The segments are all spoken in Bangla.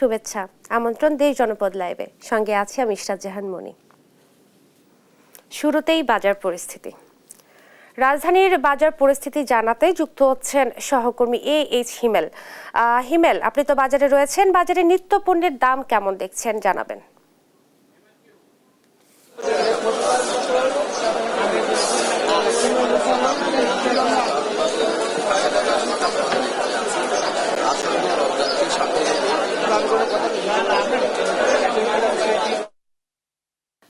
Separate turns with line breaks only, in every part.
শুভেচ্ছা, আমন্ত্রণ দেশ জনপদ লাইভে। সঙ্গে আছি আমি ইশরাত জাহান মনি। শুরুতেই বাজার পরিস্থিতি। রাজধানীর বাজার পরিস্থিতি জানাতে যুক্ত হচ্ছেন সহকর্মী এইচ হিমেল। হিমেল, আপনি তো বাজারে রয়েছেন, বাজারে নিত্য পণ্যের দাম কেমন দেখছেন জানাবেন।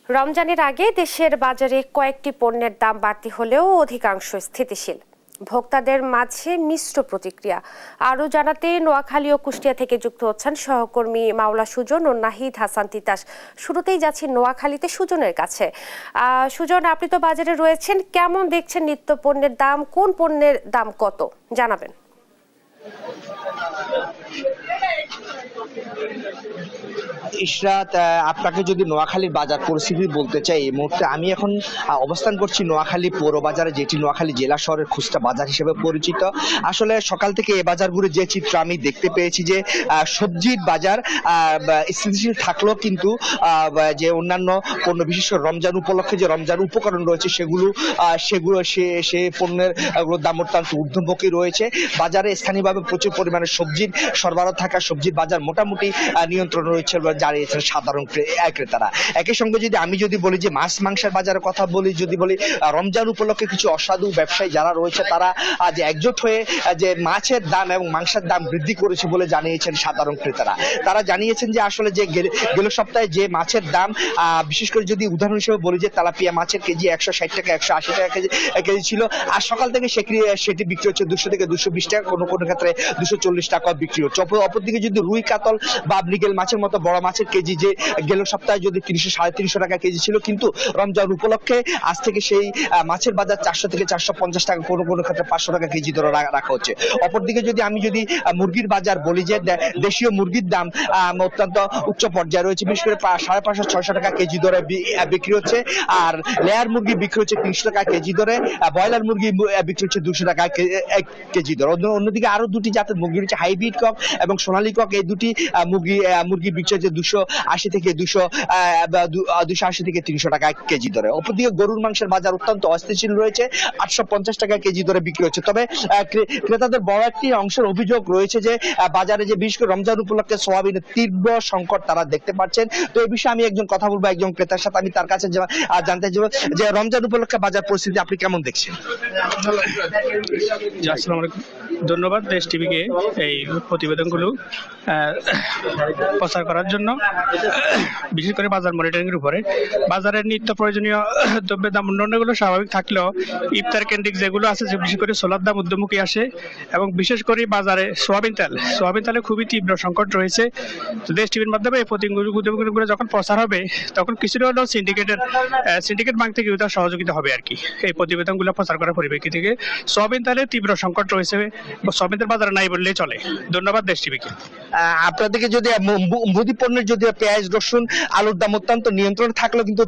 রমজানের আগে দেশের বাজারে কয়েকটি পণ্যের দাম বাড়তি হলেও অধিকাংশ স্থিতিশীল। ভোক্তাদের মাঝে মিশ্র প্রতিক্রিয়া। আরও জানাতে নোয়াখালী ও কুষ্টিয়া থেকে যুক্ত হচ্ছেন সহকর্মী মাওলা সুজন ও নাহিদ হাসান তিতাস। শুরুতেই যাচ্ছি নোয়াখালীতে সুজনের কাছে। সুজন, আপনি তো বাজারে রয়েছেন, কেমন দেখছেন নিত্য পণ্যের দাম, কোন পণ্যের দাম কত জানাবেন।
ইশরাত, আপনাকে যদি নোয়াখালীর বাজার পরিস্থিতি বলতে চাই, এই মুহূর্তে আমি এখন অবস্থান করছি নোয়াখালী পৌর বাজারে, যেটি নোয়াখালী জেলা শহরের খুচরা বাজার হিসেবে পরিচিত। আসলে সকাল থেকে এই বাজারগুলো যে চিত্র আমি দেখতে পেয়েছি, যে সবজির বাজার স্থিতিশীল থাকলেও কিন্তু যে অন্যান্য পণ্য, বিশেষ করে রমজান উপলক্ষে যে রমজান উপকরণ রয়েছে সেগুলো সে পণ্যের দাম অত্যন্ত ঊর্ধ্বমুখী রয়েছে। বাজারে স্থানীয়ভাবে প্রচুর পরিমাণে সবজির সরবরাহ থাকা সবজির বাজার মোটামুটি নিয়ন্ত্রণ রয়েছে জানিয়েছেন সাধারণ ক্রেতারা। একই সঙ্গে আমি যদি বলি যে মাছ মাংসের বাজারের কথা বলি, রমজান উপলক্ষে কিছু অসাধু ব্যবসায়ী যারা রয়েছে তারা আজ একজোট হয়ে যে মাছের দাম এবং মাংসের দাম বৃদ্ধি করেছে বলে জানিয়েছেন সাধারণ ক্রেতারা। তারা জানিয়েছেন যে আসলে যে গেল সপ্তাহে যে মাছের দাম, বিশেষ করে যদি উদাহরণ হিসেবে বলি যে তেলাপিয়া মাছের কেজি 160 টাকা 180 টাকা কেজি ছিল, আর সকাল থেকে সেটি বিক্রি হচ্ছে 200 থেকে 220 টাকা, কোনো ক্ষেত্রে 240 টাকা বিক্রি হচ্ছে। অপরদিকে যদি রুই কাতল বা মৃগেল মাছের মতো বড় মাছের কেজি যে গেল সপ্তাহে যদি 300 350 টাকা কেজি ছিল, কিন্তু রমজান উপলক্ষে আজ থেকে সেই মাছের বাজার 400 থেকে 450 টাকা, কোনো ক্ষেত্রে 500 টাকা কেজি ধরে রাখা হচ্ছে। অপরদিকে আমি মুরগির বাজার বলি, যে দেশীয় মুরগির দাম অত্যন্ত উচ্চ পর্যায়ে রয়েছে, বিশেষ করে 550 600 টাকা কেজি ধরে বিক্রি হচ্ছে। আর লেয়ার মুরগি বিক্রি হচ্ছে 300 টাকা কেজি ধরে, ব্রয়লার মুরগি বিক্রি হচ্ছে 200 টাকা কেজি ধরে। অন্যদিকে আরো দুটি জাতের মুরগি রয়েছে, হাইব্রিড কক এবং সোনালী কক, এই দুটি মুরগি বিক্রি হচ্ছে 280 থেকে 280 থেকে 300 টাকা কেজি ধরে। অপরদিকে গরুর মাংসের বাজার অত্যন্ত অস্থিতিশীল রয়েছে, 850 টাকা কেজি ধরে বিক্রি হচ্ছে। তবে ক্রেতাদের বড় একটি অংশের অভিযোগ রয়েছে যে বাজারে যে বিশেষ করে রমজান উপলক্ষে সোয়াবিনের তীব্র সংকট তারা দেখতে পাচ্ছেন। তো এই বিষয়ে আমি একজন কথা বলবো একজন ক্রেতার সাথে, আমি তার কাছে জানতে চাইব যে রমজান উপলক্ষে বাজার পরিস্থিতি আপনি কেমন দেখছেন।
আসসালামু আলাইকুম, ধন্যবাদ দেশ টিভিকে এই প্রতিবেদনগুলো প্রচার করার জন্য। বিশেষ করে বাজার মনিটরিং এর উপরে বাজারের নিত্য প্রয়োজনীয় দ্রব্যের দাম উন্নয়নগুলো স্বাভাবিক থাকলেও ইফতার কেন্দ্রিক যেগুলো আছে, বিশেষ করে সোলার দাম ঊর্ধ্বমুখী আসে, এবং বিশেষ করে বাজারে সোয়াবিন তেলে খুবই তীব্র সংকট রয়েছে। তো দেশ টিভির মাধ্যমে এই প্রতিবেদনগুলো যখন প্রচার হবে, তখন কিছুটা হলেও সিন্ডিকেট ভাঙতে গিয়ে তার সহযোগিতা হবে আর কি। এই প্রতিবেদনগুলো প্রচার করার পরিপ্রেক্ষিতে থেকে সোয়াবিন তেলের তীব্র সংকট রয়েছে, সোয়াবিন তেল বাজারে নাই বললেই চলে। ধন্যবাদ দেশ টিভিকে।
আপনাদেরকে যদি মুদি পণ্যের যদি পেঁয়াজ রসুন আলুর দাম অত্যন্ত নিয়ন্ত্রণে থাকলেও কিন্তু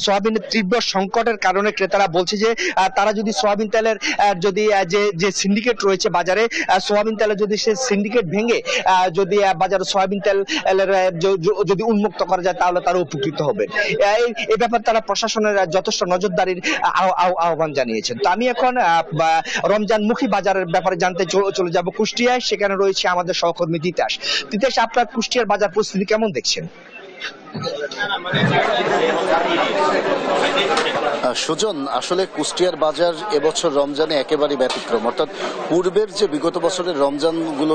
সোয়াবিনের তীব্র সংকটের কারণে ক্রেতারা বলছে যে তারা যদি সোয়াবিন তেলের যদি যে সিন্ডিকেট রয়েছে বাজারে, সোয়াবিন তেলের যদি সে সিন্ডিকেট ভেঙে যদি বাজারে সোয়াবিন তেলের যদি উন্মুক্ত করা যায়, তাহলে তারা উপকৃত হবে। এই ব্যাপারে তারা প্রশাসনের যথেষ্ট নজরদারির আহ্বান জানিয়েছেন। তো আমি এখন রমজানমুখী বাজারের ব্যাপারে জানতে চলে যাব কুষ্টিয়ায়। সেখানে রয়েছে আমাদের সহকর্মী তিতাস। আপনার কুষ্টিয়ার বাজার পরিস্থিতি কেমন দেখছেন?
সুজন, আসলে কুষ্টিয়ার বাজার এবছর রমজানে একেবারে ব্যতিক্রম। অর্থাৎ পূর্বের যে বিগত বছরের রমজানগুলো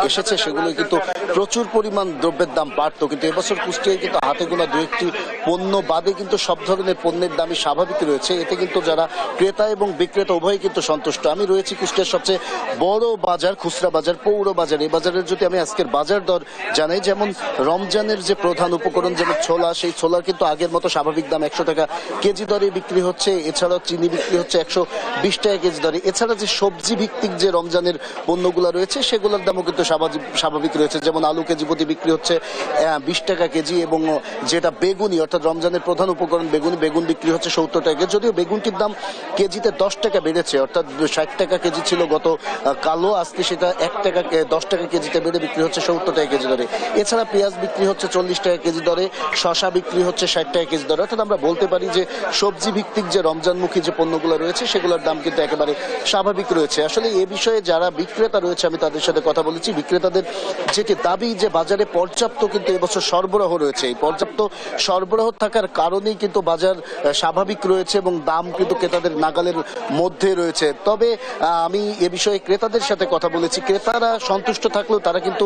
এসেছে সেগুলো কিন্তু প্রচুর পরিমাণ দ্রব্যের দাম বাড়তো, কিন্তু এবছর কুষ্টিয়ায় কিন্তু হাতে গোনা দু একটি পণ্য বাদে কিন্তু সব ধরনের পণ্যের দামই স্বাভাবিক রয়েছে। এতে কিন্তু যারা ক্রেতা এবং বিক্রেতা উভয়ই কিন্তু সন্তুষ্ট। আমি রয়েছি কুষ্টিয়ার সবচেয়ে বড় বাজার, খুচরা বাজার, পৌর বাজার। এই বাজারের যদি আমি আজকের বাজার দর জানাই, যেমন রমজানের যে প্রধান উপকরণ যেমন ছোলা, সেই ছোলার কিন্তু আগের মতো স্বাভাবিক দাম 100 টাকা কেজি দরে বিক্রি বিক্রি হচ্ছে, এছাড়াও চিনি বিক্রি হচ্ছে 120 টাকা কেজি দরে। এছাড়া যে সবজি ভিত্তিক যে রমজানের পণ্যগুলো রয়েছে সেগুলোর দামও কিন্তু স্বাভাবিক রয়েছে। যেমন আলু কেজি প্রতি বিক্রি হচ্ছে 20 টাকা কেজি, এবং যেটা বেগুনি অর্থাৎ রমজানের প্রধান উপকরণ বেগুন বিক্রি হচ্ছে 70 টাকা কেজি। যদিও বেগুনটির দাম কেজিতে 10 টাকা বেড়েছে, অর্থাৎ 60 টাকা কেজি ছিল গত কালো, আজকে সেটা 10 টাকা কেজিতে বেড়ে বিক্রি হচ্ছে 70 টাকা কেজি দরে। এছাড়া পেঁয়াজ বিক্রি হচ্ছে 40 টাকা কেজি দরে, শশা বিক্রি হচ্ছে 60 টাকা কেজি দরে। অর্থাৎ আমরা বলতে পারি যে সবজি ভিত্তিক যে রমজানমুখী যে পণ্যগুলো রয়েছে সেগুলোর দাম কিন্তু একেবারে স্বাভাবিক রয়েছে। আসলে এ বিষয়ে যারা বিক্রেতা রয়েছে আমি তাদের সাথে কথা বলেছি। বিক্রেতাদের যেটি দাবি যে বাজারে পর্যাপ্ত কিন্তু এবছর সরবরাহ রয়েছে, এই পর্যাপ্ত সরবরাহ থাকার কারণেই কিন্তু বাজার স্বাভাবিক রয়েছে এবং দাম কিন্তু ক্রেতাদের নাগালের মধ্যে রয়েছে। তবে আমি এ বিষয়ে ক্রেতাদের সাথে কথা বলেছি, ক্রেতারা সন্তুষ্ট থাকলেও তারা কিন্তু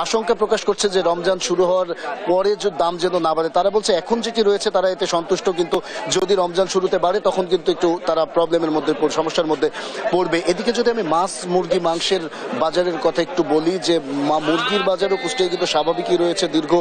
আশঙ্কা প্রকাশ করছে যে রমজান শুরু হওয়ার পরে যে দাম যেন না বাড়ে। তারা বলছে এখন যেটি রয়েছে তারা এতে সন্তুষ্ট, কিন্তু যদি রমজান শুরুতে বাড়ে তখন কিন্তু একটু তারা প্রবলেমের মধ্যে সমস্যার মধ্যে পড়বে। এদিকে যদি আমি মাছ মুরগি মাংসের বাজারের কথা একটু বলি, যে মুরগির বাজারও কুষ্টিয়ায় কিন্তু স্বাভাবিকই রয়েছে। দীর্ঘ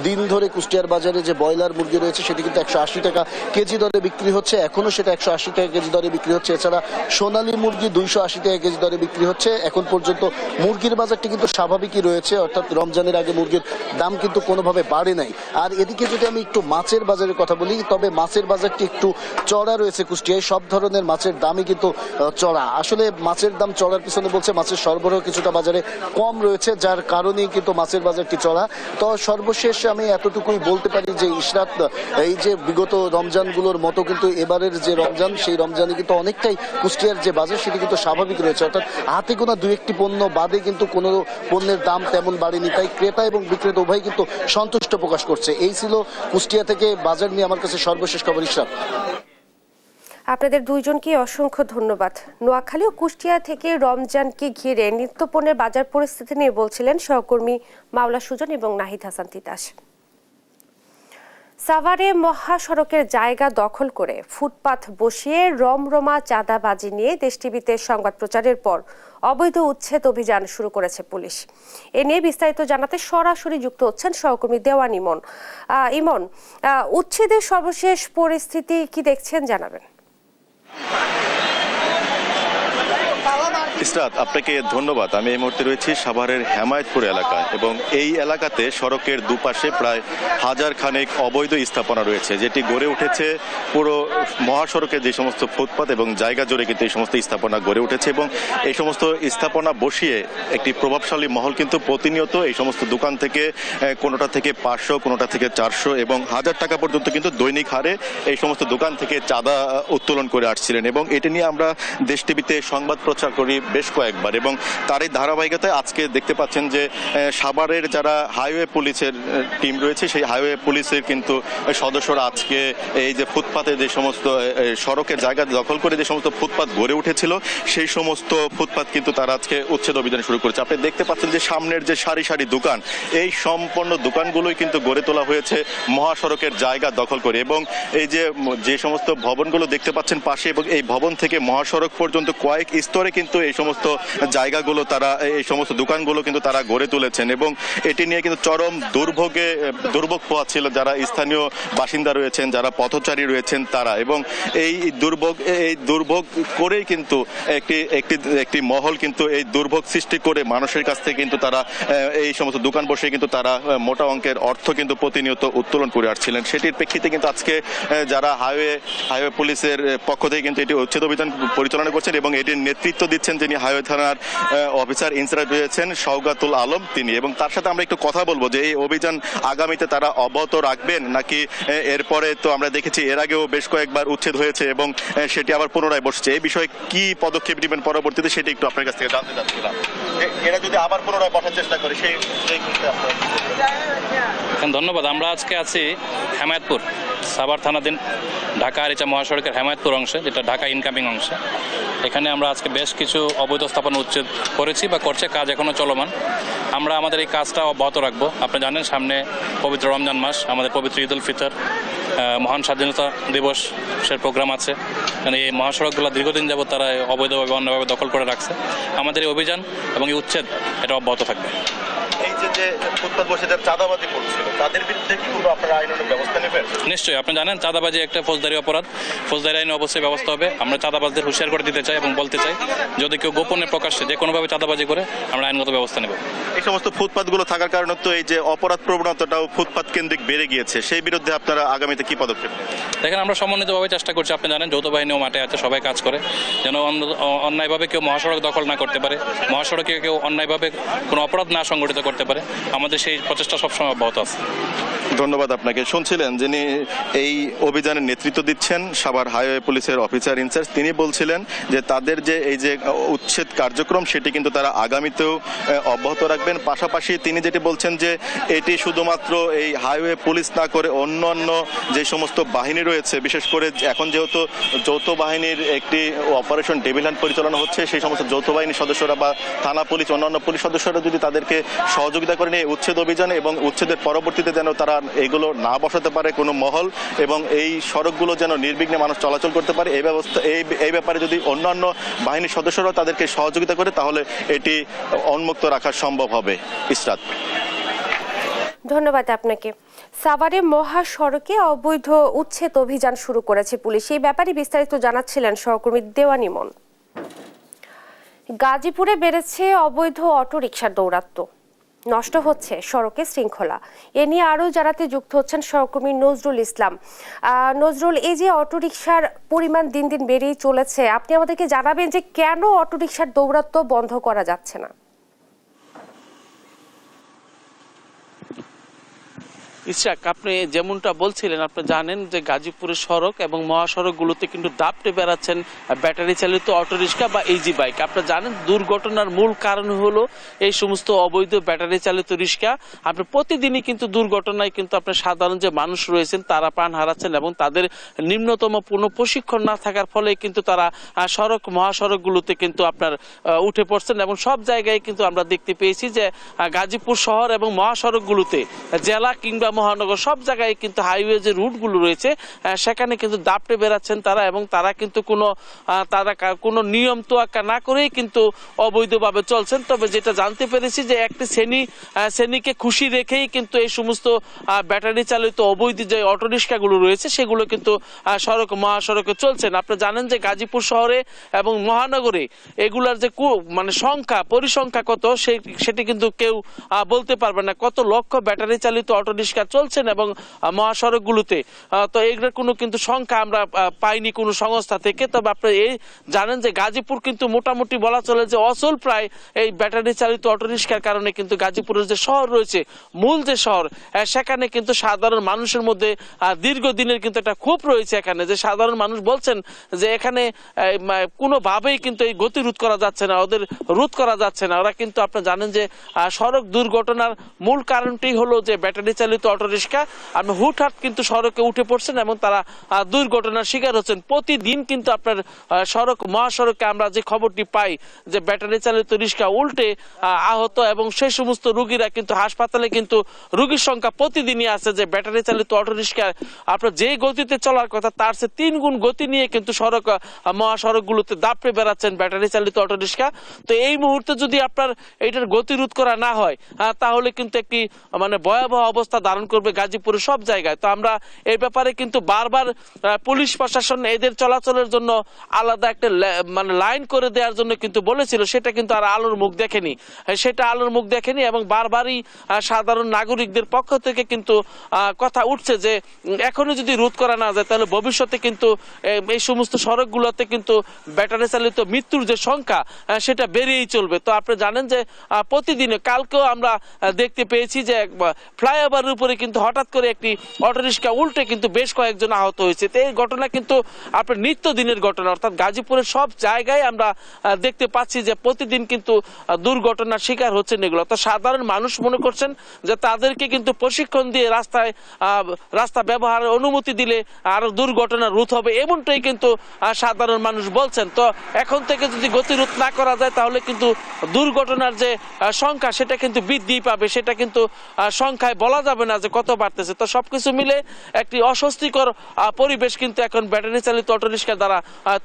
দিন ধরে কুষ্টিয়ার বাজারে যে ব্রয়লার মুরগি রয়েছে সেটি কিন্তু 180 টাকা কেজি দরে বিক্রি হচ্ছে, এখনো সেটা 180 টাকা কেজি দরে বিক্রি হচ্ছে। এছাড়া সোনালী মুরগি 280 টাকা কেজি দরে বিক্রি হচ্ছে। এখন পর্যন্ত মুরগির বাজারটি কিন্তু স্বাভাবিকই রয়েছে, অর্থাৎ রমজানের আগে মুরগির দাম কিন্তু কোনোভাবে বাড়ে নাই। আর এদিকে যদি আমি একটু মাছের বাজারের কথা বলি, তবে মাছের বাজারটি একটু চড়া রয়েছে কুষ্টিয়ায়। সব ধরনের মাছের দামই কিন্তু চড়া। আসলে মাছের দাম চড়ার পিছনে বলছে মাছের সরবরাহ কিছুটা বাজারে কম রয়েছে, যার কারণেই কিন্তু মাছের বাজারটি চড়া। তো সর্বশেষ আমি এতটুকুই বলতে পারি যে ইশরাত, এই যে বিগত রমজানগুলোর মতো কিন্তু এবারের যে রমজান, সেই রমজানে কিন্তু অনেকটাই কুষ্টিয়ার যে বাজার সেটি কিন্তু স্বাভাবিক রয়েছে, অর্থাৎ হাতে গোনা 2-1টি পণ্য বাদে কিন্তু কোনো পণ্যের দাম তেমন বাড়েনি। তাই ক্রেতা এবং বিক্রেতা উভয় কিন্তু সন্তুষ্ট প্রকাশ করছে। এই ছিল কুষ্টিয়া থেকে বাজার নিয়ে আমার কাছে সর্বশেষ খবর। ইশরাত,
আপনাদের দুইজনকে অসংখ্য ধন্যবাদ। নোয়াখালী ও কুষ্টিয়া থেকে রমজানকে ঘিরে নিত্যপণ্যের বাজার পরিস্থিতি নিয়ে বলছিলেন সহকর্মী মাওলা সুজন এবং নাহিদ হাসান তিতাস। সাভারে মহাসড়কের জায়গা দখল করে ফুটপাথ বসিয়ে রমরমা চাঁদাবাজি নিয়ে দেশ টিভিতে সংবাদ প্রচারের পর অবৈধ উচ্ছেদ অভিযান শুরু করেছে পুলিশ। এ নিয়ে বিস্তারিত জানাতে সরাসরি যুক্ত হচ্ছেন সহকর্মী দেওয়ান ইমন। ইমন, উচ্ছেদের সর্বশেষ পরিস্থিতি কি দেখছেন জানাবেন।
ইসরাত, আপনাকে ধন্যবাদ। আমি এই মুহূর্তে রয়েছি সাভারের হেমায়েতপুর এলাকায়, এবং এই এলাকাতে সড়কের দুপাশে প্রায় 1000 খানেক অবৈধ স্থাপনা রয়েছে, যেটি গড়ে উঠেছে পুরো মহাসড়কে যে সমস্ত ফুটপাত এবং জায়গা জুড়ে কিন্তু এই সমস্ত স্থাপনা গড়ে উঠেছে। এবং এই সমস্ত স্থাপনা বসিয়ে একটি প্রভাবশালী মহল কিন্তু প্রতিনিয়ত এই সমস্ত দোকান থেকে কোনোটা থেকে 500, কোনোটা থেকে 400 এবং 1000 টাকা পর্যন্ত কিন্তু দৈনিক হারে এই সমস্ত দোকান থেকে চাঁদা উত্তোলন করে আসছিলেন। এবং এটি নিয়ে আমরা দেশ টিভিতে সংবাদ প্রচার করি বেশ কয়েকবার, এবং তারই ধারাবাহিকতায় আজকে দেখতে পাচ্ছেন যে সাভারের যারা হাইওয়ে পুলিশের টিম রয়েছে, সেই হাইওয়ে পুলিশের কিন্তু সদস্যরা আজকে এই যে ফুটপাতে যে সমস্ত সড়কের জায়গা দখল করে যে সমস্ত ফুটপাত গড়ে উঠেছিল সেই সমস্ত ফুটপাত কিন্তু তারা আজকে উচ্ছেদ অভিযান শুরু করেছে। আপনি দেখতে পাচ্ছেন যে সামনের যে সারি সারি দোকান, এই সম্পূর্ণ দোকানগুলোই কিন্তু গড়ে তোলা হয়েছে মহাসড়কের জায়গা দখল করে। এবং এই যে সমস্ত ভবনগুলো দেখতে পাচ্ছেন পাশে, এবং এই ভবন থেকে মহাসড়ক পর্যন্ত কয়েক স্তরে কিন্তু এই সমস্ত জায়গাগুলো তারা, এই সমস্ত দোকানগুলো কিন্তু তারা গড়ে তুলেছেন। এবং এটি নিয়ে কিন্তু চরম দুর্ভোগ পোহাচ্ছিল যারা স্থানীয় বাসিন্দা রয়েছেন, যারা পথচারী রয়েছেন তারা। এবং এই দুর্ভোগ করেই কিন্তু একটি মহল কিন্তু এই দুর্ভোগ সৃষ্টি করে মানুষের কাছ থেকে কিন্তু তারা এই সমস্ত দোকান বসে কিন্তু তারা মোটা অঙ্কের অর্থ কিন্তু প্রতিনিয়ত উত্তোলন করে আসছিলেন। সেটির প্রেক্ষিতে কিন্তু আজকে যারা হাইওয়ে পুলিশের পক্ষ থেকে কিন্তু এটি উচ্ছেদ অভিযান পরিচালনা করছেন, এবং এটির নেতৃত্ব দিচ্ছেন যিনি হাইওয়ে থানার অফিসার ইনচার্জ রয়েছেন শওগাতুল আলম তিনি। এবং তার সাথে আমরা একটু কথা বলবো যে এই অভিযান আগামীতে তারা অব্যাহত রাখবেন নাকি এরপরে, তো আমরা দেখেছি এর আগেও বেশ কয়েকবার উচ্ছেদ হয়েছে এবং সেটি আবার পুনরায় বসছে, এই বিষয়ে কি পদক্ষেপ নেবেন পরবর্তীতে সেটি একটু আপনার কাছ থেকে জানতে চাচ্ছিলাম। এরা যদি আবার পুনরায় বসার চেষ্টা করে সেই
ধন্যবাদ। আমরা আজকে আছি হেমায়েতপুর সাভার থানাধীন ঢাকা আরিচা মহাসড়কের হেমায়েতপুর অংশে, যেটা ঢাকা ইনকামিং অংশে। এখানে আমরা আজকে বেশ কিছু অবৈধ স্থাপনা উচ্ছেদ করেছি বা করছে, কাজ এখনও চলমান। আমরা আমাদের এই কাজটা অব্যাহত রাখবো। আপনি জানেন সামনে পবিত্র রমজান মাস, আমাদের পবিত্র ঈদ উল ফিতর, মহান স্বাধীনতা দিবসের প্রোগ্রাম আছে। মানে এই মহাসড়কগুলো দীর্ঘদিন যাবত তারা অবৈধভাবে অন্যভাবে দখল করে রাখছে। আমাদের এই অভিযান এবং এই উচ্ছেদ এটা অব্যাহত থাকবে।
এই যে যে ফুটপাত বসে যারা চাঁদাবাজি করছিল তাদের বিরুদ্ধে কি কোনো আপনারা আইনানুগ ব্যবস্থা নেবেন?
নিশ্চয়ই, আপনি জানেন চাঁদাবাজি একটা ফৌজদারি অপরাধ, ফৌজদারি আইনে অবশ্যই ব্যবস্থা হবে। আমরা চাঁদাবাজদের হুঁশিয়ার করে দিতে চাই এবং বলতে চাই যদি কেউ গোপনে প্রকাশ্যে যে কোনোভাবে চাঁদাবাজি করে আমরা আইনগত ব্যবস্থা নেব।
এই সমস্ত ফুটপাতগুলো থাকার কারণে তো এই যে অপরাধ প্রবণতাটাও ফুটপাত কেন্দ্রিক বেড়ে গিয়েছে, সেই বিরুদ্ধে আপনারা আগামীতে কি পদক্ষেপ নেবেন?
দেখেন, আমরা সমন্বিতভাবে চেষ্টা করছি। আপনি জানেন যৌথ বাহিনীও মাঠে আছে, সবাই কাজ করে, যেন অন্যায়ভাবে কেউ মহাসড়ক দখল না করতে পারে, মহাসড়কে কেউ অন্যায়ভাবে কোনো অপরাধ না সংগঠিত করতে পারে। আমাদের সেই প্রচেষ্টা সবসময় অব্যাহত আছে।
ধন্যবাদ আপনাকে। শুনছিলেন যিনি এই অভিযানের নেতৃত্ব দিচ্ছেন সাভার হাইওয়ে পুলিশের অফিসার ইনচার্জ, তিনি বলছিলেন যে তাদের যে এই যে উচ্ছেদ কার্যক্রম সেটি কিন্তু তারা আগামীতেও অব্যাহত রাখবেন। পাশাপাশি তিনি যেটি বলছেন যে এটি শুধুমাত্র এই হাইওয়ে পুলিশ না করে অন্যান্য যে সমস্ত বাহিনী রয়েছে, বিশেষ করে এখন যেহেতু যৌথ বাহিনীর একটি অপারেশন ডেভিল হান্ট পরিচালনা হচ্ছে, সেই সমস্ত যৌথ বাহিনীর সদস্যরা বা থানা পুলিশ অন্যান্য পুলিশ সদস্যরা যদি তাদেরকে সহযোগিতা করেন এই উচ্ছেদ অভিযানে এবং উচ্ছেদের পরবর্তীতে যেন তারা এগুলো না বসাতে পারে কোনো মহল, এবং এই সড়কগুলো যেন নির্বিঘ্নে মানুষ চলাচল করতে পারে, এই ব্যবস্থা এই ব্যাপারে যদি অন্যান্য বাহিনীর সদস্যরা তাদেরকে সহযোগিতা করে তাহলে এটি উন্মুক্ত রাখা সম্ভব হবে। ইসরাত,
ধন্যবাদ আপনাকে। সাভারে মহাসড়কে অবৈধ উচ্ছেদ অভিযান শুরু করেছে পুলিশ, এই ব্যাপারে বিস্তারিত জানাচ্ছিলেন সহকর্মী দেওয়ান ইমন। গাজীপুরে বেড়েছে অবৈধ অটোরিকশার দৌরাত্ম্য, নষ্ট হচ্ছে সড়কে শৃঙ্খলা। এ নিয়ে আরও জানাতে যুক্ত হচ্ছেন সহকর্মী নজরুল ইসলাম। নজরুল, এই যে অটোরিকশার পরিমাণ দিন দিন বেড়েই চলেছে, আপনি আমাদেরকে জানাবেন যে কেন অটোরিকশার দৌরাত্ম্য বন্ধ করা যাচ্ছে না?
ইশরাক, আপনি যেমনটা বলছিলেন, আপনি জানেন যে গাজীপুরের সড়ক এবং মহাসড়কগুলোতে কিন্তু দাপটে বেড়াচ্ছেন ব্যাটারি চালিত অটোরিক্সা বা ইজি বাইক। আপনি জানেন দুর্ঘটনার মূল কারণ হলো এই সমস্ত অবৈধ ব্যাটারি চালিত রিক্সা। আপনি প্রতিদিনই কিন্তু দুর্ঘটনায় কিন্তু আপনার সাধারণ যে মানুষ রয়েছেন তারা প্রাণ হারাচ্ছেন এবং তাদের নিম্নতম কোনো প্রশিক্ষণ না থাকার ফলে কিন্তু তারা সড়ক মহাসড়কগুলোতে কিন্তু আপনার উঠে পড়ছেন এবং সব জায়গায় কিন্তু আমরা দেখতে পেয়েছি যে গাজীপুর শহর এবং মহাসড়কগুলোতে জেলা কিংবা মহানগর সব জায়গায় কিন্তু হাইওয়ে যে রুটগুলো রয়েছে সেখানে কিন্তু দাপটে বেড়াচ্ছেন তারা, এবং তারা কিন্তু কোনো নিয়ম তোয়াক্কা না করেই কিন্তু অবৈধভাবে চলছেন। তবে যেটা জানতে পেরেছি যে একটি শ্রেণীকে খুশি রেখেই কিন্তু এই সমস্ত ব্যাটারি চালিত অবৈধ যে অটোরিক্সাগুলো রয়েছে সেগুলো কিন্তু সড়ক মহাসড়কে চলছেন। আপনি জানেন যে গাজীপুর শহরে এবং মহানগরে এগুলার যে মানে পরিসংখ্যা কত সেটি কিন্তু কেউ বলতে পারবে না, কত লক্ষ ব্যাটারি চালিত অটোরিক্সা চলছেন এবং মহাসড়কগুলোতে। তো এগুলোর কোনো কিন্তু সংখ্যা আমরা পাইনি কোনো সংস্থা থেকে। তবে আপনি এই জানেন যে গাজীপুর কিন্তু মোটামুটি বলা চলে যে অচল প্রায় এই ব্যাটারি চালিত অটোরিক্সার কারণে। কিন্তু গাজীপুরের যে শহর রয়েছে, মূল যে শহর, সেখানে কিন্তু সাধারণ মানুষের মধ্যে দীর্ঘদিনের কিন্তু একটা ক্ষোভ রয়েছে এখানে, যে সাধারণ মানুষ বলছেন যে এখানে কোনোভাবেই কিন্তু এই গতি রোধ করা যাচ্ছে না, ওদের রোধ করা যাচ্ছে না। ওরা কিন্তু আপনি জানেন যে সড়ক দুর্ঘটনার মূল কারণটি হলো যে ব্যাটারি চালিত অটোরিক্সা আপনি হুটহাট কিন্তু সড়কে উঠে পড়ছেন এবং তারা দুর্ঘটনার শিকার হচ্ছেন। প্রতিদিন কিন্তু আপনার মহাসড়কে আমরা যে খবরটি পাই যে ব্যাটারি চালিত রিক্সা উল্টে আহত এবং সেই সমস্ত রোগীরা কিন্তু হাসপাতালে কিন্তু রোগীর সংখ্যা প্রতিদিনই আছে। যে ব্যাটারি চালিত অটোরিক্সা আপনার যে গতিতে চলার কথা তার চেয়ে 3 গুণ গতি নিয়ে কিন্তু মহাসড়কগুলোতে দাপড়ে বেড়াচ্ছেন ব্যাটারি চালিত অটোরিক্সা। তো এই মুহূর্তে যদি আপনার এটার গতি রোধ করা না হয় তাহলে কিন্তু একটি মানে ভয়াবহ অবস্থা ধারণ করবে গাজীপুরের সব জায়গায়। তো আমরা এই ব্যাপারে কিন্তু বারবার পুলিশ প্রশাসন এদের চলাচলের জন্য আলাদা একটা মানে লাইন করে দেওয়ার জন্য কিন্তু বলেছিল, সেটা কিন্তু আর আলোর মুখ দেখেনি এবং বারবারই সাধারণ নাগরিকদের পক্ষ থেকে কিন্তু কথা উঠছে যে এখনো যদি রোধ করা না যায় তাহলে ভবিষ্যতে কিন্তু এই সমস্ত সড়কগুলোতে কিন্তু ব্যাটারি চালিত মৃত্যুর যে সংখ্যা সেটা বেড়েই চলবে। তো আপনি জানেন যে প্রতিদিনে কালকেও আমরা দেখতে পেয়েছি যে ফ্লাইওভারের উপরে কিন্তু হঠাৎ করে একটি অটোরিক্সা উল্টে কিন্তু বেশ কয়েকজন আহত হয়েছে। তো এই ঘটনা কিন্তু আপনার নিত্যদিনের ঘটনা, অর্থাৎ গাজীপুরের সব জায়গায় আমরা দেখতে পাচ্ছি যে প্রতিদিন কিন্তু দুর্ঘটনার শিকার হচ্ছেন এগুলো। তো সাধারণ মানুষ মনে করছেন যে তাদেরকে কিন্তু প্রশিক্ষণ দিয়ে রাস্তা ব্যবহারের অনুমতি দিলে আরো দুর্ঘটনা রোধ হবে, এমনটাই কিন্তু সাধারণ মানুষ বলছেন। তো এখন থেকে যদি গতিরোধ না করা যায় তাহলে কিন্তু দুর্ঘটনার যে সংখ্যা সেটা কিন্তু বৃদ্ধি পাবে, সেটা কিন্তু সংখ্যায় বলা যাবে না যে কত বাড়তেছে। তো সবকিছু মিলে একটি অস্বস্তিকর পরিবেশ কিন্তু এখন ব্যাটারি চালিত অটোরিক্সা দ্বারা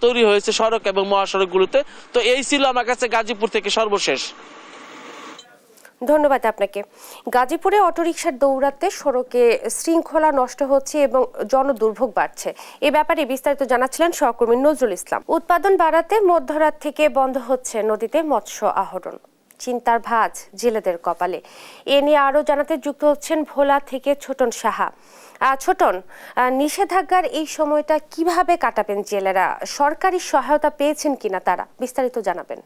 তৈরি হয়েছে সড়ক এবং মহাসড়কগুলোতে। তো এই ছিল আমার কাছে গাজীপুর থেকে সর্বশেষ।
ধন্যবাদ আপনাকে। গাজীপুরে অটোরিকশার দৌড়াতে সড়কে শৃঙ্খলা নষ্ট হচ্ছে এবং জনদুর্ভোগ বাড়ছে, এ ব্যাপারে বিস্তারিত জানাচ্ছিলেন সহকর্মী নজরুল ইসলাম। উৎপাদন বাড়াতে মধ্যরাত থেকে বন্ধ হচ্ছে নদীতে মৎস্য আহরণ, চিন্তার ভাঁজ জেলেদের কপালে। এ নিয়ে আরও জানাতে যুক্ত হচ্ছেন ভোলা থেকে ছোটন সাহা। ছোটন, নিষেধাজ্ঞার এই সময়টা কিভাবে কাটাবেন জেলেরা? সরকারি সহায়তা পেয়েছেন কিনা তারা? বিস্তারিত জানাবেন।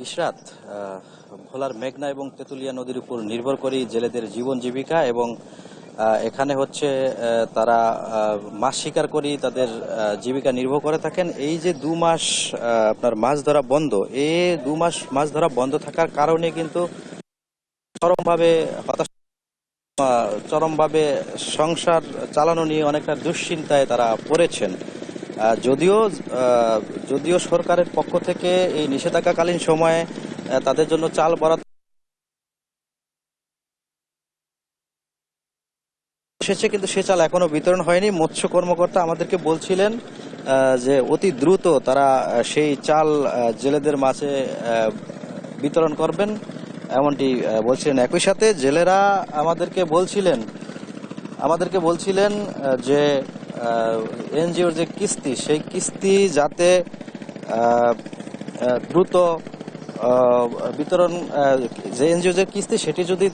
ইশরাত, ভোলার মেঘনা এবং তেঁতুলিয়া নদীর উপর নির্ভর করে জেলেদের জীবন জীবিকা, এবং এখানে হচ্ছে তারা মাছ শিকার করি তাদের জীবিকা নির্ভর করে থাকেন। এই যে 2 মাস আপনার মাছ ধরা বন্ধ, এই 2 মাস মাছ ধরা বন্ধ থাকার কারণে কিন্তু চরমভাবে সংসার চালানো নিয়ে অনেকটা দুশ্চিন্তায় তারা পড়েছেন। যদিও সরকারের পক্ষ থেকে এই নিষেধাজ্ঞাকালীন সময়ে তাদের জন্য চাল বরাদ্দ এসেছে, কিন্তু সে চাল এখনো বিতরণ হয়নি। মৎস্য কর্মকর্তা আমাদেরকে বলছিলেন যে অতি দ্রুত তারা সেই চাল জেলেদের মাঝে বিতরণ করবেন, এমনটি বলছিলেন। একই সাথে জেলেরা আমাদেরকে বলছিলেন যে এনজিওর যে কিস্তি, সেই কিস্তি যাতে দ্রুত বিতরণ, যে এনজিও যে কিস্তি সেটি যদি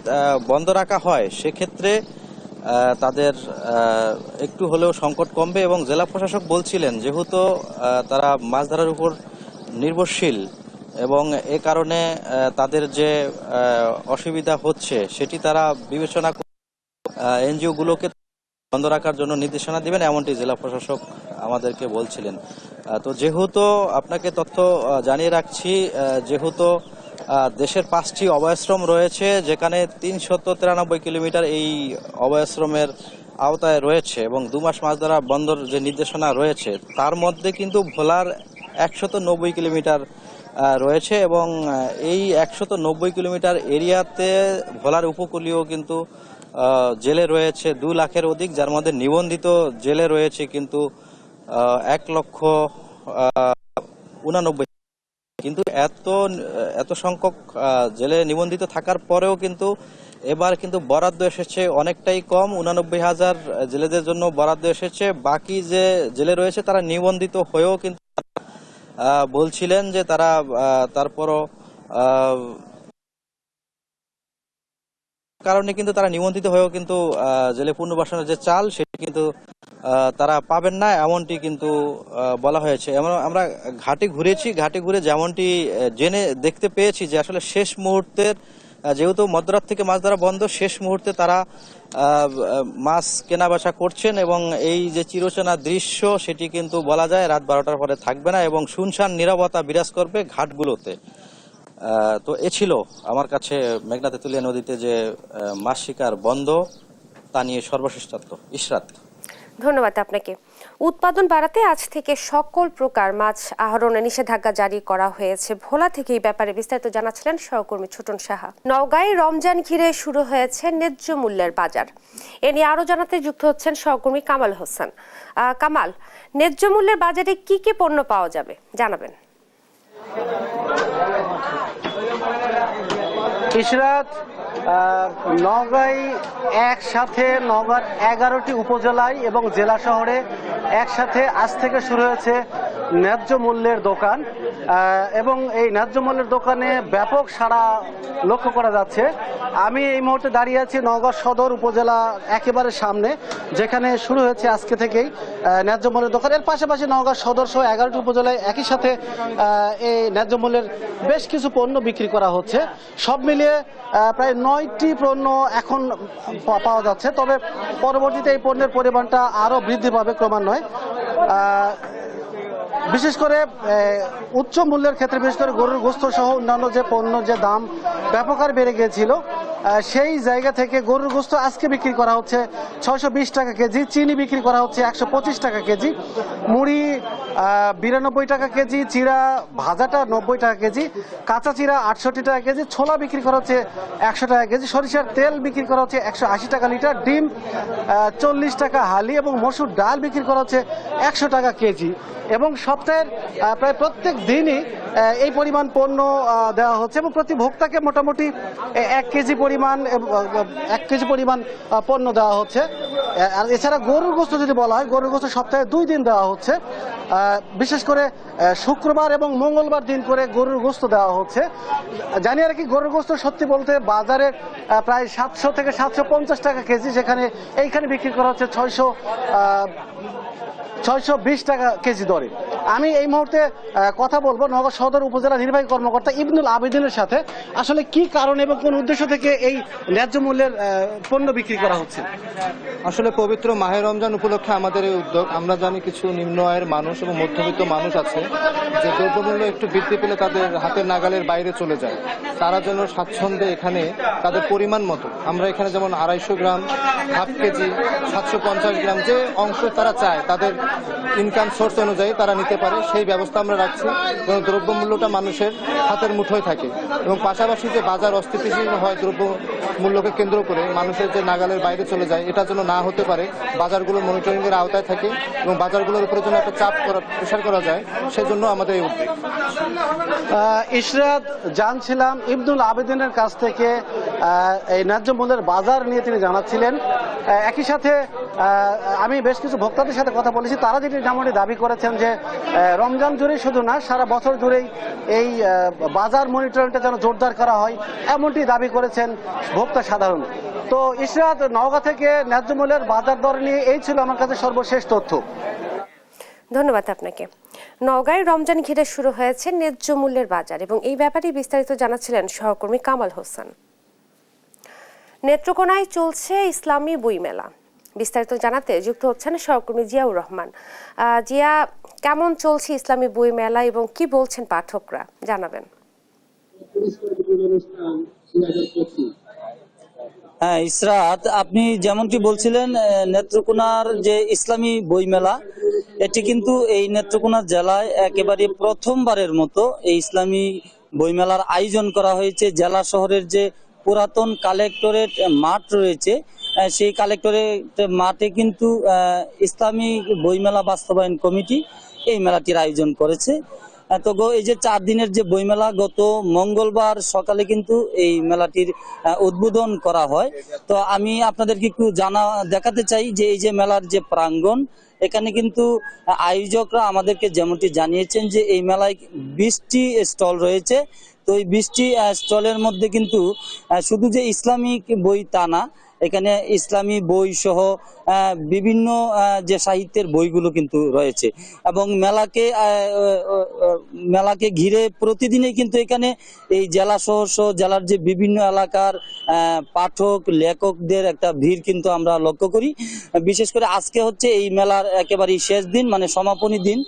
বন্ধ রাখা হয় সেক্ষেত্রে তাদের একটু হলেও সংকট কমবে। এবং জেলা প্রশাসক বলছিলেন যেহেতু তারা মাছ ধরার উপর নির্ভরশীল এবং এ কারণে তাদের যে অসুবিধা হচ্ছে সেটি তারা বিবেচনা করে এনজিওগুলোকে বন্ধ রাখার জন্য নির্দেশনা দিবেন, এমনটি জেলা প্রশাসক আমাদেরকে বলছিলেন। তো যেহেতু আপনাকে তথ্য জানিয়ে রাখছি, যেহেতু দেশের 5টি অভয়াশ্রম রয়েছে, যেখানে 393 কিলোমিটার এই অভয়াশ্রমের আওতায় রয়েছে এবং 2 মাস মাছ ধরা বন্ধর যে নির্দেশনা রয়েছে তার মধ্যে কিন্তু ভোলার 190 কিলোমিটার রয়েছে, এবং এই 190 কিলোমিটার এরিয়াতে ভোলার উপকূলীয় কিন্তু জেলে রয়েছে 2 লাখের অধিক, যার মধ্যে নিবন্ধিত জেলে রয়েছে কিন্তু 1,89,000। কিন্তু এত সংখ্যক জেলে নিবন্ধিত থাকার পরেও কিন্তু এবার কিন্তু বরাদ্দ এসেছে অনেকটাই কম। 89,000 জেলেদের জন্য বরাদ্দ এসেছে। বাকি যে জেলে রয়েছে তারা নিবন্ধিত হয়েও কিন্তু বলছিলেন যে তারা তারপরও কারণে কিন্তু তারা নিবন্ধিত হয়েও কিন্তু জেলে পুনর্বাসনের যে চাল সেটি কিন্তু তারা পাবেন না, এমনটি কিন্তু বলা হয়েছে। আমরা ঘাটে ঘুরে যেমনটি জেনে দেখতে পেয়েছি যে আসলে শেষ মুহূর্তের, যেহেতু মধ্যরাত থেকে মাছ ধরা বন্ধ, শেষ মুহূর্তে তারা মাছ কেনাবেচা করছেন এবং এই যে চিরচেনা দৃশ্য সেটি কিন্তু বলা যায় রাত 12টার পরে থাকবে না এবং শুনশান নীরবতা বিরাজ করবে ঘাটগুলোতে। তো এ ছিল আমার কাছে মেঘনা তেঁতুলিয়া নদীতে যে মাছ শিকার বন্ধ তা নিয়ে সর্বশেষ তথ্য। ইশরাত,
ধন্যবাদ আপনাকে। উৎপাদন বাড়াতে আজ থেকে সকল প্রকার মাছ আহরণে নিষেধাজ্ঞা জারি করা হয়েছে। ভোলা থেকে এই ব্যাপারে বিস্তারিত জানাচ্ছিলেন সহকর্মী ছোটন সাহা। নওগাঁয় রমজান ঘিরে শুরু হয়েছে ন্যায্য মূল্যের বাজার, এ নিয়ে আরো জানাতে যুক্ত হচ্ছেন সহকর্মী কামাল হোসেন। কামাল, ন্যায্য মূল্যের বাজারে কি কি পণ্য পাওয়া যাবে জানাবেন।
ইশরাত, নওগাঁয় একসাথে নওগাঁর 11টি উপজেলায় এবং জেলা শহরে একসাথে আজ থেকে শুরু হয়েছে ন্যায্য মূল্যের দোকান, এবং এই ন্যায্য মূল্যের দোকানে ব্যাপক সাড়া লক্ষ্য করা যাচ্ছে। আমি এই মুহূর্তে দাঁড়িয়ে আছি নওগাঁ সদর উপজেলা একেবারে সামনে, যেখানে শুরু হয়েছে আজকে থেকেই ন্যায্য মূল্যের দোকান। এর পাশাপাশি নওগাঁ সদর সহ 11টি উপজেলায় একই সাথে এই ন্যায্য মূল্যের বেশ কিছু পণ্য বিক্রি করা হচ্ছে। সব মিলিয়ে প্রায় 9টি পণ্য এখন পাওয়া যাচ্ছে, তবে পরবর্তীতে এই পণ্যের পরিমাণটা আরও বৃদ্ধি পাবে ক্রমান্বয়ে। বিশেষ করে উচ্চ মূল্যের ক্ষেত্রে বিশেষ করে গরুর গোশত সহ অন্যান্য যে পণ্যর যে দাম ব্যাপক হারে বেড়ে গিয়েছিল, সেই জায়গা থেকে গরুর গোশত আজকে বিক্রি করা হচ্ছে 620 টাকা কেজি, চিনি বিক্রি করা হচ্ছে 125 টাকা কেজি, মুড়ি 92 টাকা কেজি, চিড়া ভাজাটা 90 টাকা কেজি, কাঁচা চিড়া 68 টাকা কেজি, ছোলা বিক্রি করা হচ্ছে 100 টাকা কেজি, সরিষার তেল বিক্রি করা হচ্ছে 180 টাকা লিটার, ডিম 40 টাকা হালি এবং মসুর ডাল বিক্রি করা হচ্ছে 100 টাকা কেজি। এবং সপ্তাহের প্রায় প্রত্যেক দিনই এই পরিমাণ পণ্য দেওয়া হচ্ছে এবং প্রতি ভোক্তাকে মোটামুটি 1 কেজি পরিমাণ পণ্য দেওয়া হচ্ছে। আর এছাড়া গরুর গোশত যদি বলা হয়, গরুর গোশত সপ্তাহে 2 দিন দেওয়া হচ্ছে, বিশেষ করে শুক্রবার এবং মঙ্গলবার দিন করে গরুর গোশত দেওয়া হচ্ছে। জানি আর কি গরুর গোশত সত্যি বলতে বাজারে প্রায় 700 থেকে 750 টাকা কেজি, যেখানে এইখানে বিক্রি করা হচ্ছে 620 টাকা কেজি দরে। আমি এই মুহূর্তে কথা বলবো নওগাঁ সদর উপজেলা নির্বাহী কর্মকর্তা ইবনুল আবেদিনের সাথে, আসলে কি কারণে এবং কোন উদ্দেশ্য থেকে এই ন্যায্য মূল্যের পণ্য বিক্রি করা হচ্ছে।
আসলে পবিত্র মাহে রমজান উপলক্ষে আমাদের এই উদ্যোগ। আমরা জানি কিছু নিম্ন আয়ের মানুষ এবং মধ্যবিত্ত মানুষ আছে যে দ্রব্যমূল্য একটু বৃদ্ধি পেলে তাদের হাতের নাগালের বাইরে চলে যায়, তারা যেন স্বাচ্ছন্দ্যে এখানে তাদের পরিমাণ মতো, আমরা এখানে যেমন 250 গ্রাম, হাফ কেজি, 750 গ্রাম যে অংশ তারা চায় তাদের ইনকাম সোর্স অনুযায়ী তারা নিতে পারে, সেই ব্যবস্থা আমরা রাখছি এবং দ্রব্যমূল্যটা মানুষের হাতের মুঠোয় থাকে। এবং পাশাপাশি যে বাজার অস্থিতিশীল হয় দ্রব্য মূল্যকে কেন্দ্র করে মানুষের যে নাগালের বাইরে চলে যায়, এটা যেন না হতে পারে, বাজারগুলো মনিটরিংয়ের আওতায় থাকে এবং বাজারগুলোর উপরে যেন একটা প্রেশার করা যায়, সেজন্য আমাদের এই উদ্যোগ।
ইশরাত জানছিলাম ইবনুল আবেদিনের কাছ থেকে এই ন্যায্য মূল্যের বাজার নিয়ে তিনি জানাচ্ছিলেন। একই সাথে আমি বেশ কিছু ভোক্তাদের সাথে কথা বলেছি, তারা যেমনটি দাবি করেছেন যে রমজান জুড়েই শুধু না, সারা বছর জুড়েই এই বাজার মনিটরিংটা যেন জোরদার করা হয়, এমনটি দাবি করেছেন ভোক্তা সাধারণ। তো ইশরাত, নওগাঁ থেকে ন্যায্য মূল্যের বাজার দর নিয়ে এই ছিল আমার কাছে সর্বশেষ তথ্য।
ধন্যবাদ আপনাকে। নওগাঁয় রমজান ঘিরে শুরু হয়েছে ন্যায্য মূল্যের বাজার এবং এই ব্যাপারে বিস্তারিত জানাচ্ছিলেন সহকর্মী কামাল হোসেন। নেত্রকোনায় চলছে ইসলামী বইমেলা, বিস্তারিত জানাতে যুক্ত হচ্ছেন সহকর্মী জিয়াউর রহমান। জিয়া, কেমন চলছে ইসলামী বইমেলা এবং কি বলছেন পাঠকরা, জানাবেন।
হ্যাঁ ইসরাত, আপনি যেমনটি বলছিলেন, নেত্রকোনার যে ইসলামী বইমেলা, এটি কিন্তু এই নেত্রকোনা জেলায় একেবারে প্রথমবারের মতো এই ইসলামী বইমেলার আয়োজন করা হয়েছে। জেলা শহরের যে পুরাতন কালেক্টরেট মাঠ রয়েছে, সেই কালেক্টরেট মাঠে কিন্তু ইসলামী বইমেলা বাস্তবায়ন কমিটি এই মেলাটির আয়োজন করেছে। তো এই যে 4 দিনের যে বইমেলা, গত মঙ্গলবার সকালে কিন্তু এই মেলাটির উদ্বোধন করা হয়। তো আমি আপনাদেরকে একটু দেখাতে চাই যে এই যে মেলার যে প্রাঙ্গণ, এখানে কিন্তু আয়োজকরা আমাদেরকে যেমনটি জানিয়েছেন যে এই মেলায় 20টি স্টল রয়েছে। তো এই 20টি স্টলের মধ্যে কিন্তু শুধু যে ইসলামিক বই তা না, এখানে ইসলামী বই সহ বিভিন্ন যে সাহিত্যের বইগুলো কিন্তু রয়েছে। এবং মেলাকে ঘিরে প্রতিদিনই কিন্তু এখানে এই জেলা শহর সহ জেলার যে বিভিন্ন এলাকার পাঠক লেখকদের একটা ভিড় কিন্তু আমরা লক্ষ্য করি। বিশেষ করে আজকে হচ্ছে এই মেলার একেবারেই শেষ দিন, মানে সমাপনী দিন।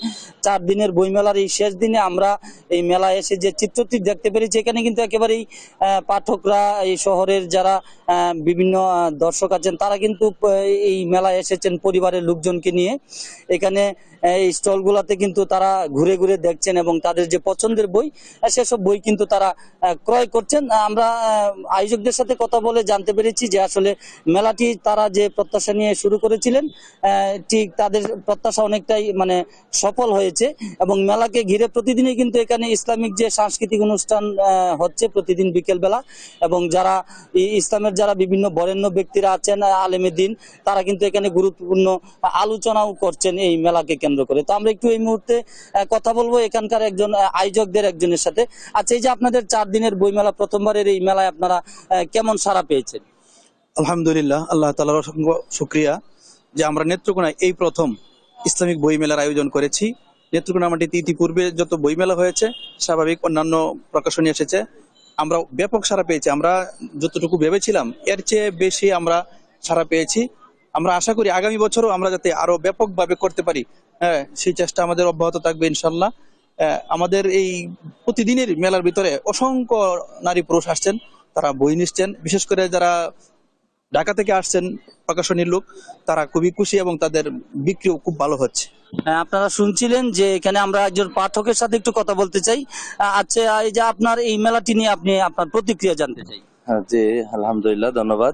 4 দিনের বইমেলার এই শেষ দিনে আমরা এই মেলায় এসে যে চিত্রটি দেখতে পেরেছি, এখানে কিন্তু একেবারেই পাঠকরা, এই শহরের যারা বিভিন্ন দর্শক আছেন, তারা কিন্তু এই মেলায় এসেছেন পরিবারের লোকজনকে নিয়ে। এখানে এই স্টলগুলোতে কিন্তু তারা ঘুরে ঘুরে দেখছেন এবং তাদের যে পছন্দের বই, সেসব বই কিন্তু তারা ক্রয় করছেন। আমরা আয়োজকদের সাথে কথা বলে জানতে পেরেছি যে আসলে মেলাটি তারা যে প্রত্যাশা নিয়ে শুরু করেছিলেন, ঠিক তাদের প্রত্যাশা অনেকটাই মানে সফল হয়েছে। এবং মেলাকে ঘিরে প্রতিদিনই কিন্তু এখানে ইসলামিক যে সাংস্কৃতিক অনুষ্ঠান হচ্ছে প্রতিদিন বিকেলবেলা, এবং যারা ইসলামের যারা বিভিন্ন বরেণ্য ব্যক্তিরা আছেন, আলেমে দ্বীন, তারা কিন্তু এখানে গুরুত্বপূর্ণ আলোচনাও করছেন এই মেলাকে কেন্দ্র করে। তো আমরা একটু এই মুহূর্তে কথা বলবো এখানকার আয়োজকদের একজনের সাথে। আচ্ছা, এই যে আপনাদের 4 দিনের বইমেলা, প্রথমবারের এই মেলায় আপনারা কেমন সাড়া পেয়েছেন?
আলহামদুলিল্লাহ, আল্লাহ তাআলার অসংখ্য শুকরিয়া যে আমরা নেত্রকোনায় এই প্রথম ইসলামিক বইমেলার আয়োজন করেছি। নেত্রকোনা মাটিতে ইতিপূর্বে যত বইমেলা হয়েছে, স্বাভাবিক অন্যান্য প্রকাশনী এসেছে, আমরা ব্যাপক সাড়া পেয়েছি। আমরা যতটুকু ভেবেছিলাম এর চেয়ে বেশি আমরা সাড়া পেয়েছি। আমরা আশা করি আগামী বছরও আমরা যাতে আরো ব্যাপকভাবে করতে পারি, সেই চেষ্টা আমাদের অব্যাহত থাকবে ইনশাল্লাহ। আমাদের এই প্রতিদিনের মেলার ভিতরে অসংখ্য নারী পুরুষ আসছেন, তারা বই নিচ্ছেন। বিশেষ করে যারা ঢাকা থেকে আসছেন প্রকাশনীর লোক, তারা খুবই খুশি এবং তাদের বিক্রিও খুব ভালো হচ্ছে।
আপনারা শুনছিলেন যে এখানে আমরা একজন পাঠকের সাথে একটু কথা বলতে চাই। আচ্ছা, এই যে আপনার এই মেলাটি নিয়ে আপনি আপনার প্রতিক্রিয়া জানতে চাই।
জি, আলহামদুলিল্লাহ, ধন্যবাদ।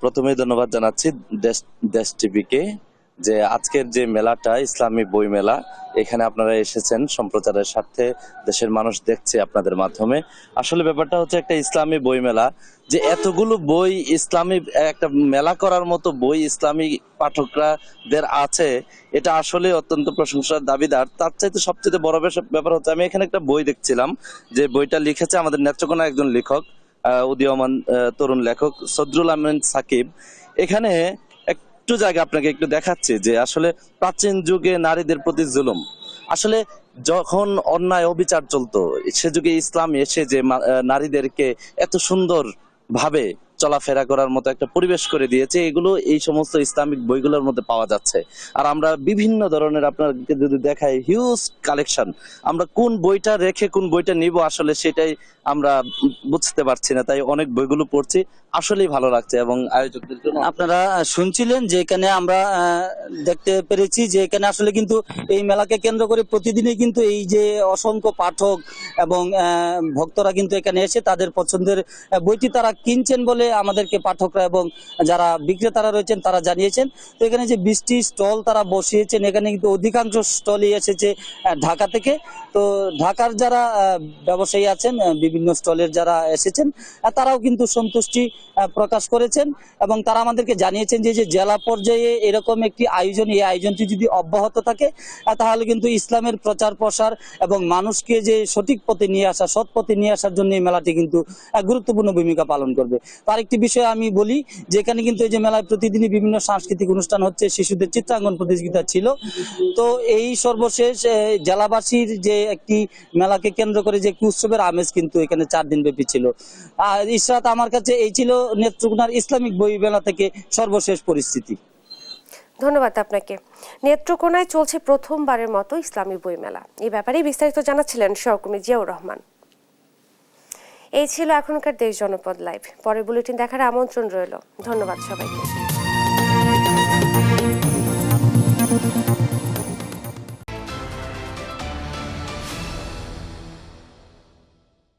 প্রথমেই ধন্যবাদ জানাচ্ছি দেশ টিভিকে
যে আজকের যে মেলাটা ইসলামী বই মেলা, এখানে আপনারা এসেছেন সম্প্রচারের স্বার্থে, দেশের মানুষ দেখছে আপনাদের মাধ্যমে। আসলে ব্যাপারটা হচ্ছে একটা ইসলামী বই মেলা, যে এতগুলো বই ইসলামী একটা মেলা করার মতো বই ইসলামী পাঠকরাদের আছে, এটা আসলে অত্যন্ত প্রশংসার দাবিদার। তার চাইতে সবচেয়ে বড় ব্যাপার হচ্ছে, আমি এখানে একটা বই দেখছিলাম, যে বইটা লিখেছে আমাদের নেত্রকোনা একজন লেখক, উদীয়মান তরুণ লেখক সদরুল আমিন সাকিব। এখানে একটু জায়গা আপনাকে একটু দেখাচ্ছি, যে আসলে প্রাচীন যুগে নারীদের প্রতি জুলুম, আসলে যখন অন্যায় অবিচার চলতো, সে যুগে ইসলাম এসে যে নারীদেরকে এত সুন্দর ভাবে চলাফেরা করার মতো একটা পরিবেশ করে দিয়েছে, এগুলো এই সমস্ত ইসলামিক বইগুলোর মধ্যে পাওয়া যাচ্ছে। আর আমরা বিভিন্ন ধরনের, আপনাকে যদি দেখাই, হিউজ কালেকশন, আমরা কোন বইটা রেখে কোন বইটা নিব আসলে সেটাই আমরা বুঝতে পারছি না, তাই অনেক বইগুলো পড়ছি, আসলেই ভালো লাগছে। এবং আয়োজকদের জন্য
আপনারা শুনছিলেন যে এখানে আমরা দেখতে পেরেছি যে এখানে আসলে কিন্তু এই মেলাকে কেন্দ্র করে প্রতিদিনই কিন্তু এই যে অসংখ্য পাঠক এবং ভক্তরা কিন্তু এখানে এসে তাদের পছন্দের বইটি তারা কিনছেন বলে আমাদেরকে পাঠকরা এবং যারা বিক্রেতারা রয়েছেন তারা জানিয়েছেন। তো এখানে যে 20টি স্টল তারা বসিয়েছেন, এখানে কিন্তু অধিকাংশ স্টলই এসেছে ঢাকা থেকে। তো ঢাকার যারা ব্যবসায়ী আছেন, বিভিন্ন স্টলের যারা এসেছেন, তারাও কিন্তু সন্তুষ্টি প্রকাশ করেছেন এবং তারা আমাদেরকে জানিয়েছেন যে জেলা পর্যায়ে এরকম একটি আয়োজন, এই আয়োজনটি যদি অব্যাহত থাকে তাহলে কিন্তু ইসলামের প্রচার প্রসার এবং মানুষকে যে সঠিক পথে নিয়ে আসা, সৎ পথে নিয়ে আসার জন্য এই মেলাটি কিন্তু গুরুত্বপূর্ণ ভূমিকা পালন করবে। তো আরেকটি বিষয় আমি বলি, যে এখানে কিন্তু এই যে মেলায় প্রতিদিনই বিভিন্ন সাংস্কৃতিক অনুষ্ঠান হচ্ছে, শিশুদের চিত্রাঙ্কন প্রতিযোগিতা ছিল। তো এই সর্বশেষ জেলাবাসীর যে একটি মেলাকে কেন্দ্র করে যে একটি উৎসবের আমেজ কিন্তু এখানে 4 দিন ব্যাপী ছিল। আর ইশরাত, আমার কাছে এই ছিল নেত্রকোনার ইসলামিক বই মেলা থেকে সর্বশেষ পরিস্থিতি।
ধন্যবাদ আপনাকে। নেত্রকোনায় চলছে প্রথমবারের মতো ইসলামী বই মেলা, এই ব্যাপারে বিস্তারিত জানাচ্ছিলেন সহকর্মী জিয়াউর রহমান। এই ছিল এখনকার দেশ জনপদ লাইভ। পরের বুলেটিন দেখার আমন্ত্রণ রইল। ধন্যবাদ সবাইকে।